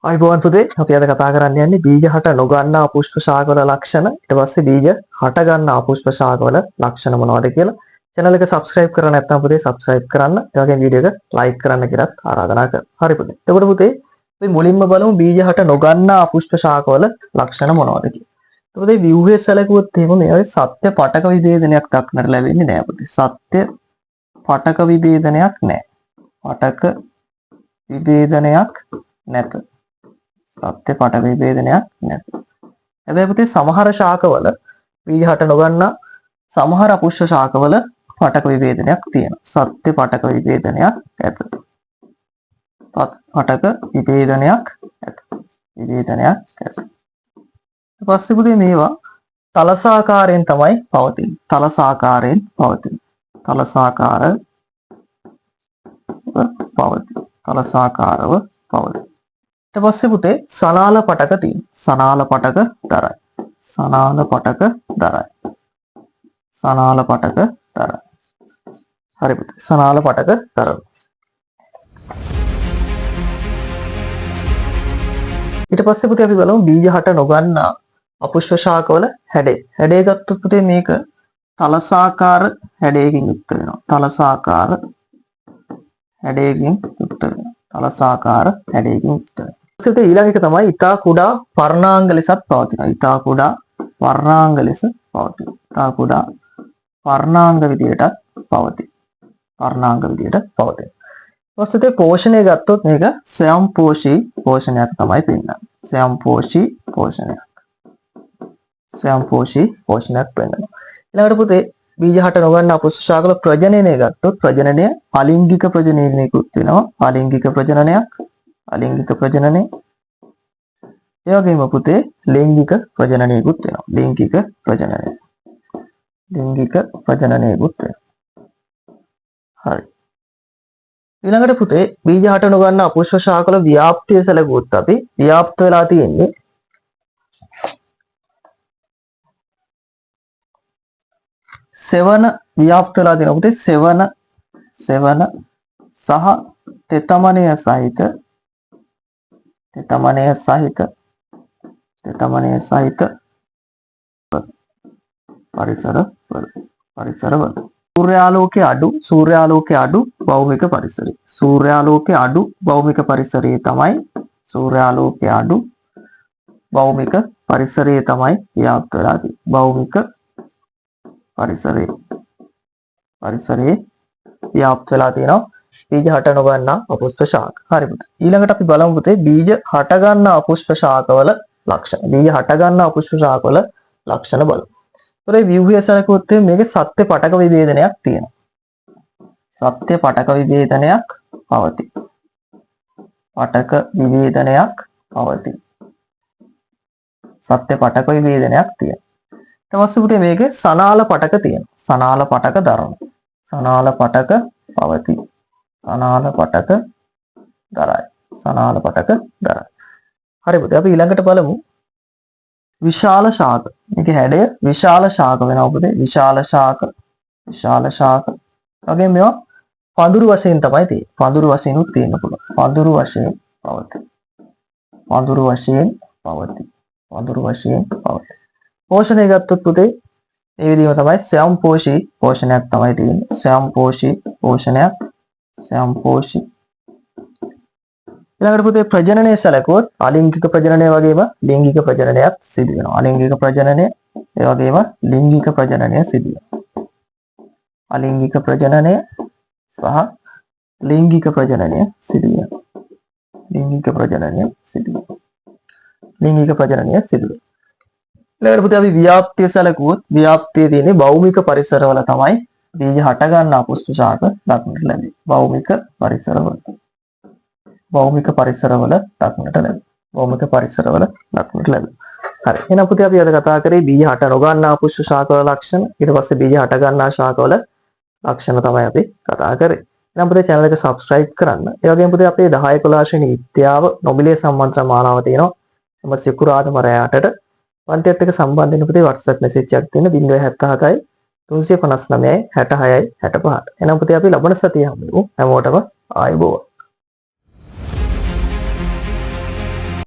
අයිබෝවන් පුතේ අපි අද කතා කරන්න යන්නේ බීජ හට නොගන්නා පුෂ්ප ශාකවල ලක්ෂණ ඊට පස්සේ බීජ හට ගන්නා පුෂ්ප ශාකවල ලක්ෂණ මොනවද කියලා channel එක subscribe කරලා නැත්නම් පුතේ subscribe කරන්න ඒ වගේම වීඩියෝ එක like කරන්න කියලාත් ආරාධනා කරනවා. හරි පුතේ. එතකොට පුතේ අපි මුලින්ම බලමු බීජ හට නොගන්නා පුෂ්ප ශාකවල ලක්ෂණ මොනවද කියලා. එතකොට මේ ව්‍යුහයේ සැලකුවොත් එහෙම මේ වගේ සත්‍ය පටක විභේදනයක් දක්නට ලැබෙන්නේ නැහැ පුතේ. සත්‍ය පටක විභේදනයක් නැහැ. පටක විභේදනයක් නැත. සත්‍ය පට විභේදනයක් නැත. හැබැයි පුතේ සමහර ශාකවල බීජ හට නොගන්නා සමහර අපුෂ්ප ශාකවල පටක විභේදනයක් තියෙනවා. සත්‍ය පටක විභේදනයක් ඇත. පටක විභේදනයක් ඇත. විභේදනයක් ඇත. ඊට පස්සේ පුතේ මේවා තලසාකාරයෙන් තමයි පවතින්නේ. තලසාකාරයෙන් පවතින. තලසාකාරව පවතින. තලසාකාරව පවතින. ඊට පස්සේ පුතේ සනාල පටක තියෙනවා. සනාල පටක දරයි. සනාල පටක දරයි. සනාල පටක දරයි. හරි පුතේ. සනාල පටක දරනවා. ඊට පස්සේ පුතේ අපි බලමු බීජ හට නොගන්නා අපුෂ්ප ශාකවල හැඩය. හැඩය ගත්තොත් පුතේ මේක තලසාකාර හැඩයකින් යුක්ත වෙනවා. තලසාකාර හැඩයකින් යුක්ත වෙනවා. තලසාකාර හැඩයකින් යුක්ත වෙනවා. ඊළඟ එක තමයි ඊතා කුඩා වර්ණාංග ලෙසත් පවතිනවා. ඊතා කුඩා වර්ණාංග ලෙස පවතිනවා. ඊතා කුඩා වර්ණාංග විදියට පවතිනවා. වර්ණාංග විදියට පවතිනවා. ඊපස්සේ පෝෂණය ගත්තොත් මේක ස්වයංපෝෂී පෝෂණයක් තමයි පෙන්නන්නේ. ස්වයංපෝෂී පෝෂණයක්. ස්වයංපෝෂී පෝෂණයක් පෙන්නනවා. ඊළඟට පුතේ බීජ හට නොගන්නා පුෂ්ප ශාකවල ප්‍රජනනය ගත්තොත් ප්‍රජනනය අලිංගික ප්‍රජනනයකුත් වෙනවා. අලිංගික ප්‍රජනනයක්. අලිංගික ප්‍රජනනය. ඒ වගේම පුතේ ලैंगिक ප්‍රජනනයකුත් වෙනවා. ලैंगिक ප්‍රජනනය. ලैंगिक ප්‍රජනනයකුත් වෙනවා. හරි. ඊළඟට පුතේ බීජ හට නොගන්නා පුෂ්ප ශාකවල ව්‍යාප්තිය සැලකුවොත් අපි ව්‍යාප්ත වෙලා තියෙන්නේ සෙවන ව්‍යාප්ත වෙලා තියෙනවා පුතේ සෙවන සහ තෙතමනය සහිත තෙතමනය සහිත පරිසරවල සූර්යාලෝකයේ අඩු භෞමික පරිසරය. සූර්යාලෝකයේ අඩු භෞමික පරිසරයේ තමයි භෞමික පරිසරයේ තමයි ව්‍යාප්ත වෙලා තියෙන්නේ. භෞමික පරිසරයේ ව්‍යාප්ත වෙලා තියෙනවා බීජ හට නොගන්නා අපුෂ්ප ශාක. හරි පුතේ. ඊළඟට අපි බලමු පුතේ බීජ හට ගන්නා අපුෂ්ප ශාකවල ලක්ෂණ. බීජ හට ගන්නා අපුෂ්ප ශාකවල ලක්ෂණ බලමු. ඒතරේ ව්‍යුහය සැලකුවොත් මේකේ සත්‍ය පටක විභේදනයක් තියෙනවා. සත්‍ය පටක විභේදනයක් පවතී. පටක විභේදනයක් පවතී. සත්‍ය පටක විභේදනයක් තියෙනවා. ඊට පස්සේ පුතේ මේකේ සනාල පටක තියෙනවා. සනාල පටක දරනවා. සනාල පටක පවතී. සනාල පටක දරයි. සනාල පටක දරයි. හරි පුතේ අපි ඊළඟට බලමු විශාල ශාක. මේකේ හැඩය විශාල ශාක වෙනවා පුතේ. විශාල ශාක. වගේ මේවා පඳුරු වශයෙන් තමයි තියෙන්නේ. පඳුරු වශයෙන් උත් තියෙන්න පුළුවන්. පඳුරු වශයෙන් පවතී. පඳුරු වශයෙන් පවතී. පඳුරු වශයෙන් පවතී. පෝෂණය ගත්තොත් පුතේ මේ විදිහම තමයි ස්වයංපෝෂී පෝෂණයක් තමයි තියෙන්නේ. ස්වයංපෝෂී පෝෂණයක්. ස්වයංපෝෂී. ඊළඟට පුතේ ප්‍රජනනය සැලකුවොත් අලිංගික ප්‍රජනනය වගේම ලैंगिक ප්‍රජනනයක් සිදු වෙනවා. අලිංගික ප්‍රජනනය ඒ වගේම ලैंगिक ප්‍රජනනය සිදු වෙනවා. අලිංගික ප්‍රජනනය සහ ලैंगिक ප්‍රජනනය සිදු වෙනවා. ලैंगिक ප්‍රජනනය සිදු වෙනවා. ලैंगिक ප්‍රජනනය සිදු වෙනවා. ඊළඟට පුතේ අපි ව්‍යාප්තිය සැලකුවොත් ව්‍යාප්තිය තියෙන්නේ භෞමික පරිසරවල තමයි බීජ හට ගන්නා පුෂ්ප ශාක දක්නට ලැබෙන්නේ. භෞමික පරිසරවල දක්නට ලැබෙනවා. හරි. එහෙනම් පුතේ අපි අද කතා කරේ බීජ හට නොගන්නා පුෂ්ප ශාකවල ලක්ෂණ. ඊට පස්සේ බීජ හට ගන්නා ශාකවල ලක්ෂණ තමයි අපි කතා කරේ. එහෙනම් පුතේ channel එක subscribe කරන්න. ඒ වගේම පුතේ අපේ 10 11 ශ්‍රේණි විද්‍යාව නොමිලේ සම්මන්ත්‍රණ මාලාව තියෙනවා. එම සිකුරාදා රැයටට පන්තියත් එක්ක සම්බන්ධ වෙන්න පුතේ WhatsApp message එකක් දෙන්න 077 359 66 65. එහෙනම් පුතේ අපි ලබන සතියේ හමු වෙමු. හැමෝටම ආයුබෝවන්.